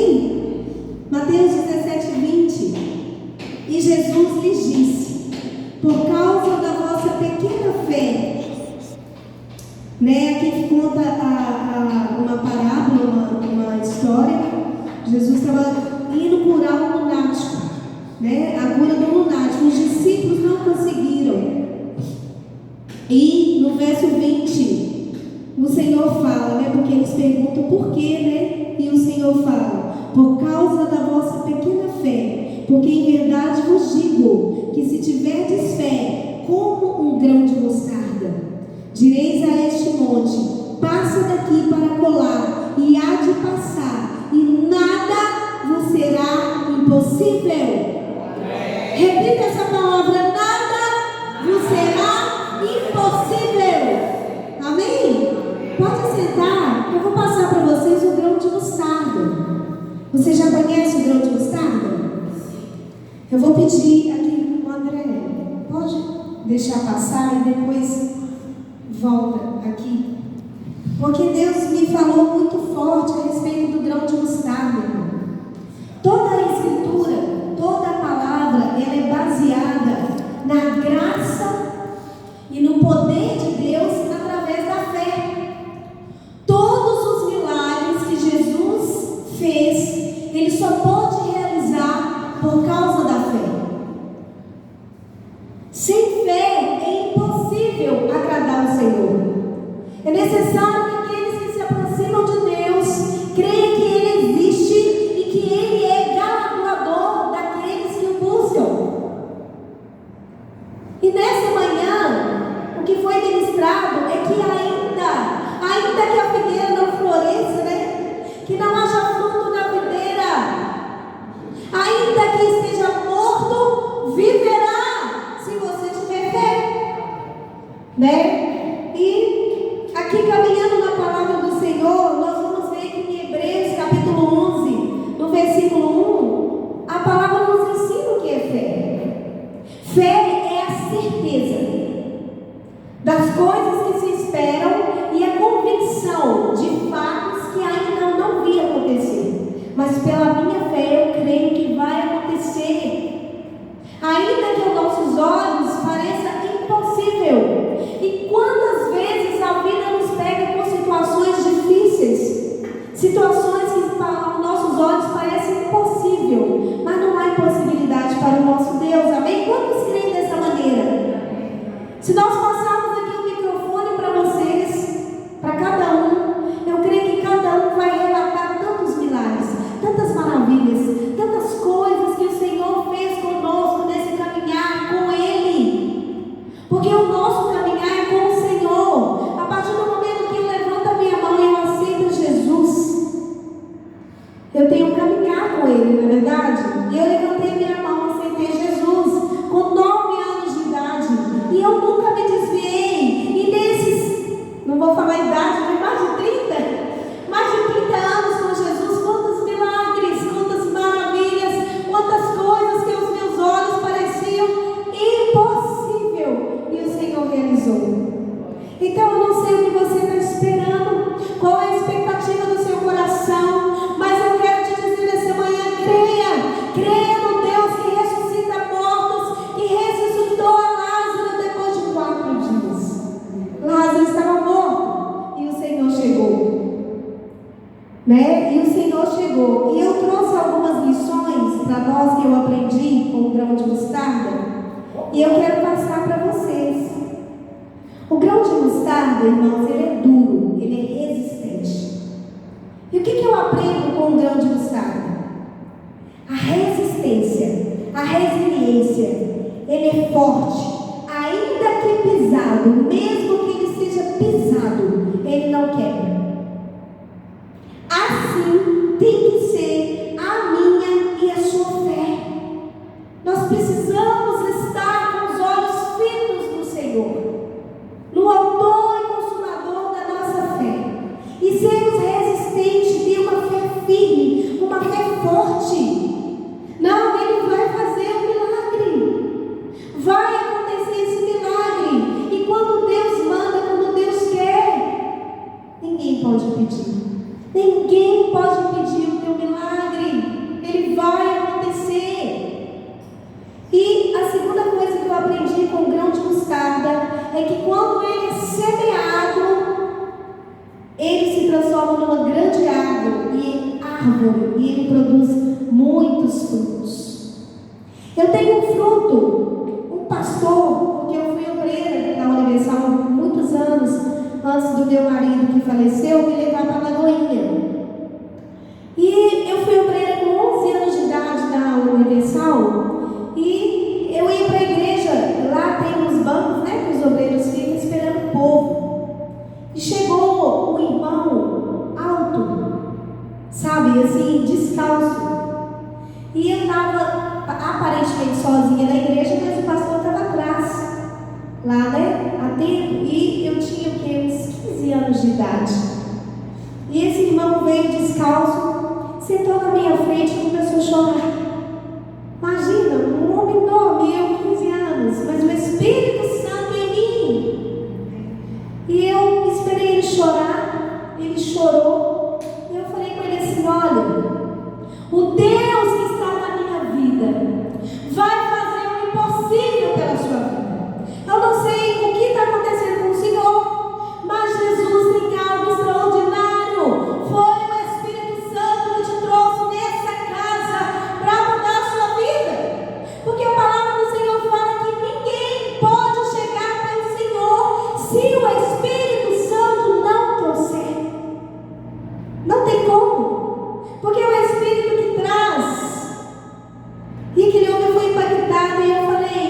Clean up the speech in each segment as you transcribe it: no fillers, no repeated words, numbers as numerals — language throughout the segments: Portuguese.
Amém? Mateus 17:20. E Jesus lhes disse: por causa da vossa pequena fé. Aqui conta uma parábola, uma história. Jesus estava indo curar um lunático, a cura do lunático. Os discípulos não conseguiram. E no verso 20, o Senhor fala, porque eles perguntam por quê, E o Senhor fala: por causa da vossa pequena fé, porque em verdade vos digo que se tiverdes fé como um grão de mostarda, direis a este monte: passa daqui para colar, e há de passar, e nada vos será impossível. Repita essa palavra: nada vos será impossível. Amém? Pode sentar, eu vou passar para vocês o grão de mostarda. Você já conhece o grão de mostarda? Eu vou pedir aqui para o André, pode deixar passar e depois volta aqui. Porque Deus me falou muito forte a respeito do grão de mostarda. Toda a escritura, toda a palavra, ela é baseada na graça e no poder de Deus através da fé. Todos os milagres que Jesus fez, Ele só pode realizar por causa da fé. Sem fé é impossível agradar o Senhor. É necessário que aqueles que se aproximam de Deus creiam que Ele existe e que Ele é galardoador daqueles que o buscam. E nessa manhã, o que foi ministrado é que ainda que a figueira não floresça, que não haja fruto na videira, ainda que esteja morto, viverá se você tiver fé, E aqui, caminhando na palavra do Senhor, nós vamos ver que em Hebreus capítulo 11, no versículo 1, a palavra nos ensina o que é fé. Fé é a certeza das coisas que se esperam e a convicção de fatos que ainda não vi acontecer, mas pela minha fé eu creio que vai acontecer, ainda que aos nossos olhos pareça impossível. E quantas vezes a vida nos pega com situações difíceis, situações que para os nossos olhos parecem impossível, mas não há impossibilidade para o nosso Deus. Amém? Quantos creem dessa maneira? Se nós passarmos aqui o microfone para vocês, para cada um, eu creio que cada um vai relatar tantos milagres, tantas maravilhas, tantas coisas que o Senhor fez conosco nesse caminhar com Ele. Porque o nosso caminhar é com o Senhor. A partir do momento que eu levanto a minha mão e eu aceito Jesus, eu tenho um caminhar com Ele, não é verdade? E eu levantei minha mão, aceitei Jesus com 9 anos de idade, e eu nunca me desviei. E nesses, não vou falar a idade, mas mais de 30 anos com Jesus, quantos milagres, quantas maravilhas, quantas coisas que aos meus olhos pareciam impossível, e o Senhor realizou. Então eu não sei o que você está esperando, qual é a expectativa do seu coração, mas eu quero te dizer nessa manhã: creia no Deus que ressuscita mortos, que ressuscitou a Lázaro depois de 4 dias. Lázaro estava morto e o Senhor chegou, E o Senhor chegou. E eu trouxe algumas lições para nós que eu aprendi com o grão de mostarda, e eu quero passar para vocês. O grão de mostarda, irmãos, ele é duro, ele é resistente. E o que eu aprendo com o grão de mostarda? A resistência, a resiliência. Ele é forte, ainda que pisado, mesmo que ele seja pisado, ele não quebra. Assim tem que ser a minha e a sua fé. Nós precisamos estar com os olhos fitos no Senhor, no autor e consumador da nossa fé, e sermos resistentes, ter uma fé firme, uma fé forte. Não, Ele vai fazer um milagre, vai acontecer esse milagre. E quando Deus árvore e ele produz muitos frutos. Eu tenho um fruto, um pastor, porque eu fui obreira na Universal há muitos anos, antes do meu marido que faleceu me levar para Lagoinha. E eu fui obreira com 11 anos de idade na Universal e eu ia para a igreja, lá tem uns bancos, né, que os obreiros ficam esperando o povo. E chegou um irmão alto, sabe, assim, descalço. E eu estava aparentemente sozinha na igreja, mas o pastor estava atrás, lá, né, a tempo, e eu tinha o quê? Uns 15 anos de idade. E esse irmão veio descalço, sentou na minha frente e começou a chorar. Imagina, um homem enorme, eu 15 anos, mas o Espírito Santo em mim. E eu esperei ele chorar, ele chorou, e eu falei com ele assim: olha, o Deus que está na minha vida vai fazer o impossível pela sua vida. Eu não sei o que está acontecendo com o Senhor, mas Jesus tem algo extraordinário. Foi o Espírito Santo que te trouxe nessa casa para mudar a sua vida. Porque a palavra do Senhor fala que ninguém pode chegar até o Senhor se o Espírito Santo não trouxer. Não tem como. Porque é o Espírito que traz. E aquele homem foi impactado e eu falei: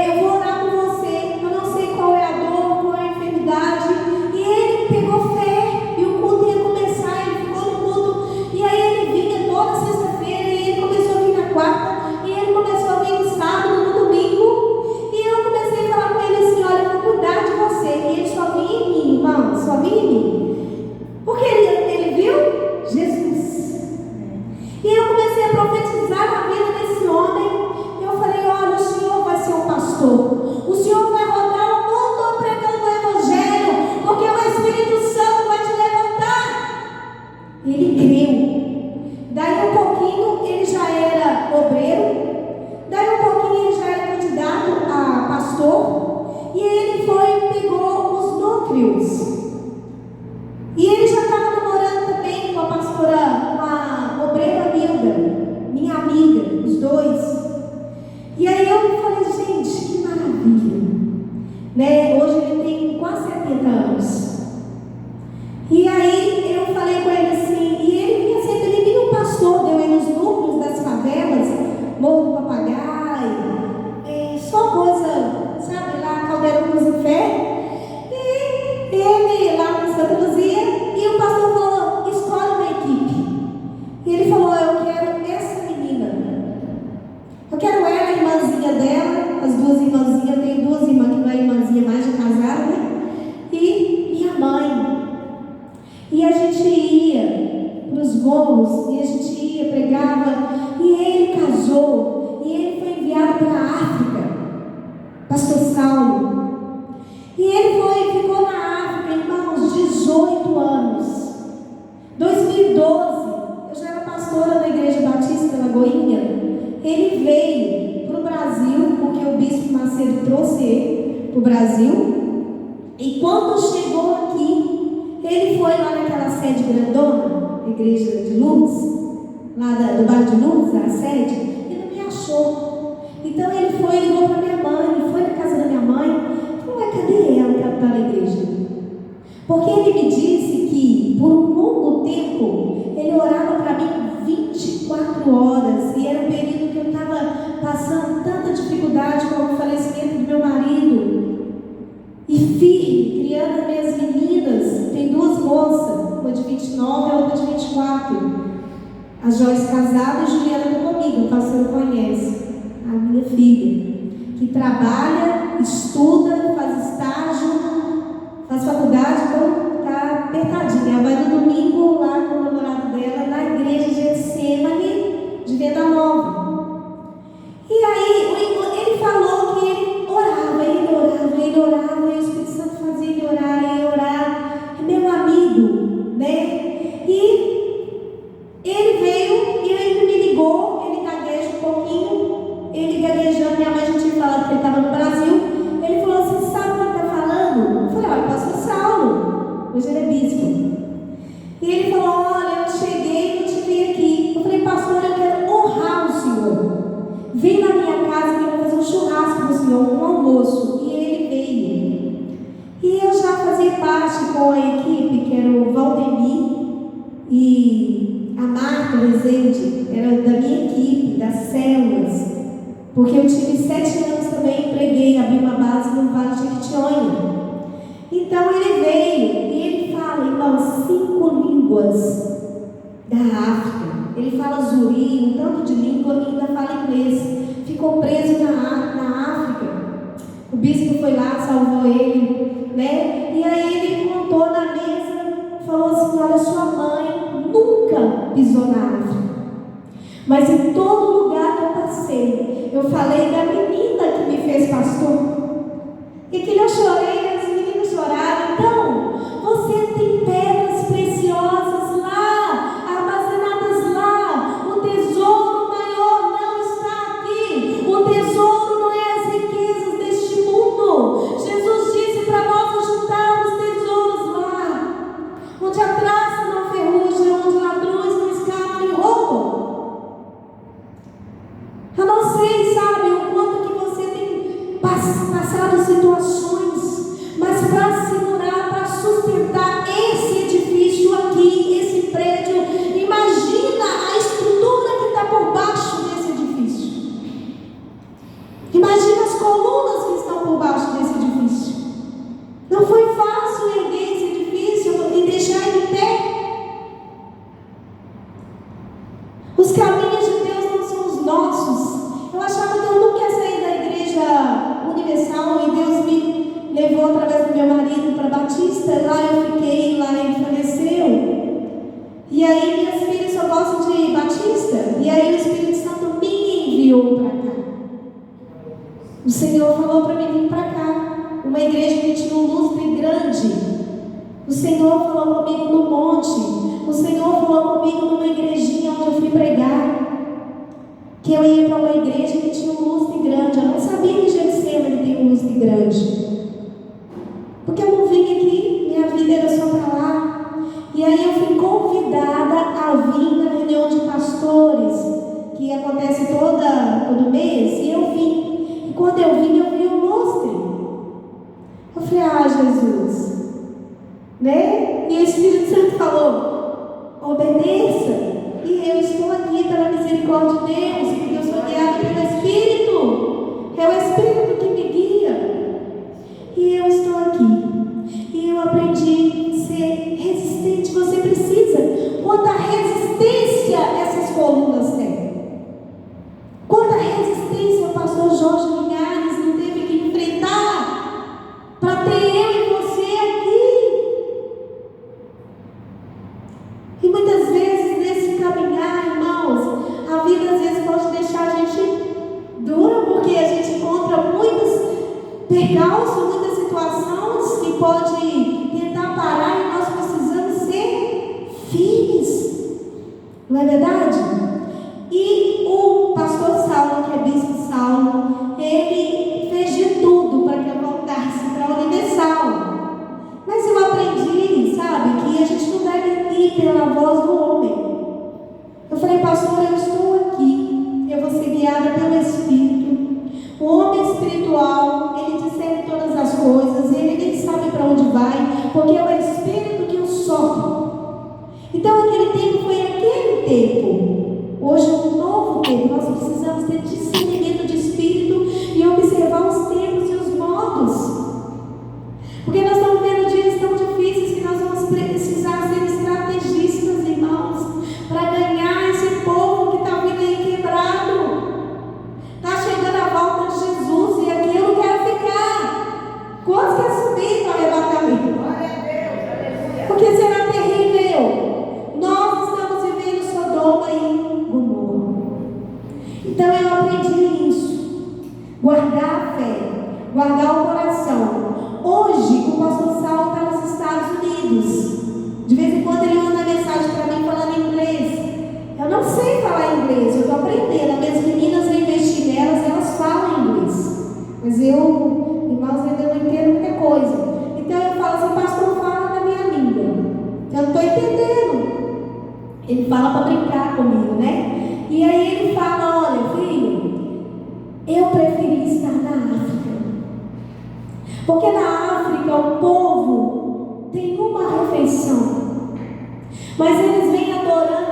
eu vou orar por você, eu não sei qual é a dor, qual é a enfermidade. E ele pegou fé e o culto ia começar, ele ficou no culto. E aí ele vinha toda sexta-feira e ele começou a vir na quarta e ele começou a vir no sábado, no domingo. E eu comecei a falar com ele assim: olha, eu vou cuidar de você. E ele só vinha em mim, irmão, só vinha em mim. Porque ele viu Jesus. E eu comecei a profetizar na vida desse homem. Eu falei: olha, o Senhor vai ser um pastor. O Senhor vai rodar o mundo pregando o Evangelho, porque o Espírito Santo vai te levantar. Ele creu. Daí um pouquinho ele já era obreiro. Daí um pouquinho ele já era candidato a pastor. E ele foi e pegou os núcleos. E ele já estava namorando também com a pastora, com a obreira Nilda, minha amiga, os dois. E aí eu falei: gente, que maravilha, né? Hoje ele tem quase 70 anos. E aí eu falei com ele assim, e ele vinha sempre, ele vinha um pastor, deu ele nos núcleos das favelas, Morro do Papagaio, só coisa, sabe, lá, Caldeirão dos Infernos. E ele lá em Santa Luzia, e o pastor falou: escolhe uma equipe. E ele falou: eu quero essa menina, eu quero ela, a irmãzinha dela, as duas irmãzinhas, tem duas irmãs que não é irmãzinha mais, já casaram, né? E minha mãe. E a gente ia para os morros, e a gente ia, pregava, e ele casou, e ele foi enviado para a África, pastor Saulo. E ele ficou na África, irmãos, 18 anos. 2012, eu já era pastora na Igreja Batista da Lagoinha. Ele veio para o Brasil, porque o bispo Macedo trouxe ele para o Brasil. E quando chegou aqui, ele foi lá naquela sede grandona, Igreja de Luz, lá do bairro de Luz, a sede, e não me achou. Então ele foi, ligou para minha mãe, foi na casa da minha mãe. Falou: cadê ela que ela está na igreja? Porque ele me disse que por um longo tempo ele orava para mim 24 horas, e era um período que eu estava passando tanta dificuldade com o falecimento do meu marido, e firme, criando minhas meninas. Tem duas moças, uma de 29 e outra de 24. A Joyce casada e a Juliana está comigo, então você não conhece, a minha filha, que trabalha, estuda, faz estágio, faz faculdade, então está apertadinha. Ela vai no domingo lá com o namorado dela na igreja de Getsemane de Venda Nova. E aí ele falou que ele orava, e o Espírito Santo fazia ele orar. É meu amigo, né? E ele veio e ele me ligou, ele gagueja um pouquinho, ele gaguejando, minha mãe já tinha falado que ele estava no Brasil. Ele falou assim: sabe o que ele está falando? Eu falei: olha, pastor Saulo, hoje ele é bispo. E ele falou: olha, Renato Rezende, era da minha equipe, das células, porque eu tive 7 anos também, preguei, abri uma base no Vale de Jequitinhonha. Então ele veio e ele fala, irmãos, 5 línguas da África. Ele fala zuri, um tanto de língua e ainda fala inglês. Ficou preso na África. O bispo foi lá, salvou ele, né? E aí ele contou na mesa, falou assim: olha, sua mãe nunca pisou na África, mas em todo lugar que eu passei, eu falei da menina que me fez pastor. E que eu chorei, as meninas choraram. Então, você tem pedras preciosas lá, armazenadas lá. O tesouro maior não está aqui. O tesouro não é as riquezas deste mundo. Jesus disse para nós juntarmos tesouros lá, onde a traça não ferruja, onde ladrões não escapam e roubam. Eu não sei, sabe, o quanto que você tem passado situações, mas para segurar, para sustentar esse edifício aqui, esse prédio, imagina a estrutura que está por baixo desse edifício. Imagina as colunas que estão por baixo desse edifício. Não foi fácil erguer esse edifício e deixar ele em pé. Os caminhos de Deus não são os nossos. Eu achava que eu nunca ia sair da Igreja Universal e Deus me levou através do meu marido para Batista. Lá eu fiquei, lá ele faleceu. E aí minhas filhas só gostam de Batista. E aí o Espírito Santo me enviou para cá. O Senhor falou para mim vir para cá. Uma igreja que tinha um lustre grande. O Senhor falou comigo no monte. O Senhor falou comigo numa igrejinha onde eu fui pregar, que eu ia para uma igreja que tinha um lustre grande. Eu não sabia que Getsemane tem um lustre grande, porque eu não vim aqui, minha vida era só para lá. E aí eu fui convidada a vir na reunião de pastores, que acontece todo mês, e eu vim. E quando eu vi o lustre. Eu falei: ah, Jesus, né? E o Espírito Santo falou: obedeça. E eu estou aqui pela misericórdia de Deus, porque eu sou guiada pelo Espírito. É o Espírito que me guia. E eu estou aqui. E eu aprendi a ser resistente. Você precisa. Quanta resistência essas colunas têm. Quanta resistência o pastor Jorge Linhares não teve que enfrentar para ter eu e você aqui. E muitas vezes nesse caminhar, irmãos, a vida às vezes pode deixar a gente dura, porque a gente encontra muitos percalços, muitas situações que pode tentar parar, e nós precisamos ser firmes. Não é verdade? E o pastor Saulo, que é bispo Saulo, ele fez de tudo para que eu voltasse para a Universal. Mas eu aprendi, sabe, que a gente não deve ir pela voz do homem. Eu falei: pastor, eu estou aqui, eu vou ser guiada pelo Espírito. O homem espiritual, ele discerne todas as coisas, ele nem sabe para onde vai, porque é o Espírito que o sopra. Então aquele tempo foi aquele tempo. Hoje é um novo tempo. Nós precisamos ter discernimento de Espírito e observar os tempos e os modos. Porque nós estamos vendo dias tão difíceis que nós vamos precisar ser estrategistas, irmãos, para ganhar esse povo que está vindo aí quebrado. Está chegando a volta de Jesus e aqui eu não quero ficar. Quantos querem subir no arrebatamento? Porque será terrível. Nós estamos vivendo Sodoma e Gomorra. Então eu aprendi isso. Guardar a fé, guardar o coração. Hoje, o pastor Saulo está nos Estados Unidos. De vez em quando ele manda mensagem para mim falando inglês. Eu não sei falar inglês, eu estou aprendendo. Minhas meninas, eu investi nelas, elas falam inglês. Mas eu, irmãos, ainda não entendo muita coisa. Então eu falo assim: pastor, fala na minha língua. Eu não estou entendendo. Ele fala para brincar comigo, né? E aí ele fala: olha, filho, eu preferi estar na África. Porque na África o povo tem uma refeição, mas eles vêm adorando,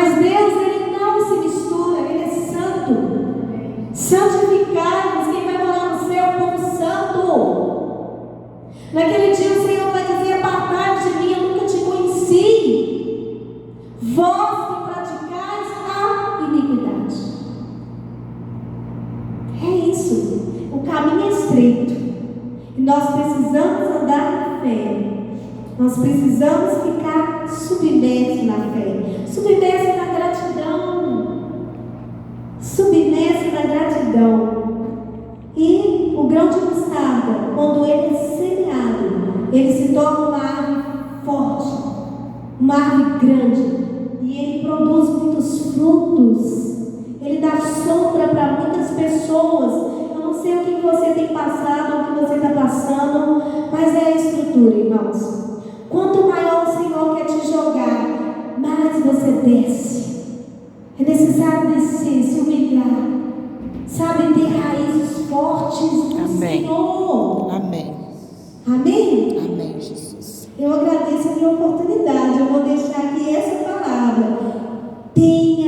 Mas Deus, Ele não se mistura, Ele é santo. Santificados, quem vai morar no céu, o povo santo. Naquele dia o Senhor vai dizer: apartai de mim, eu nunca te conheci, vós que praticais a iniquidade. É isso, o caminho é estreito, e nós precisamos andar em fé. Nós precisamos ficar submersos na fé, submersos na gratidão, submersos na gratidão. E o grão de mostarda, quando ele é semeado, ele se torna uma árvore forte, uma árvore grande, e ele produz muitos frutos. Ele dá sombra para muitas pessoas. Eu não sei o que você tem passado, o que você está passando, mas é a estrutura, irmãos. Quanto maior o Senhor quer te jogar, mais você desce. É necessário descer, se humilhar, sabe, ter raízes fortes no Amém. Senhor. Amém. Amém? Amém, Jesus. Eu agradeço a minha oportunidade. Eu vou deixar aqui essa palavra. Tenha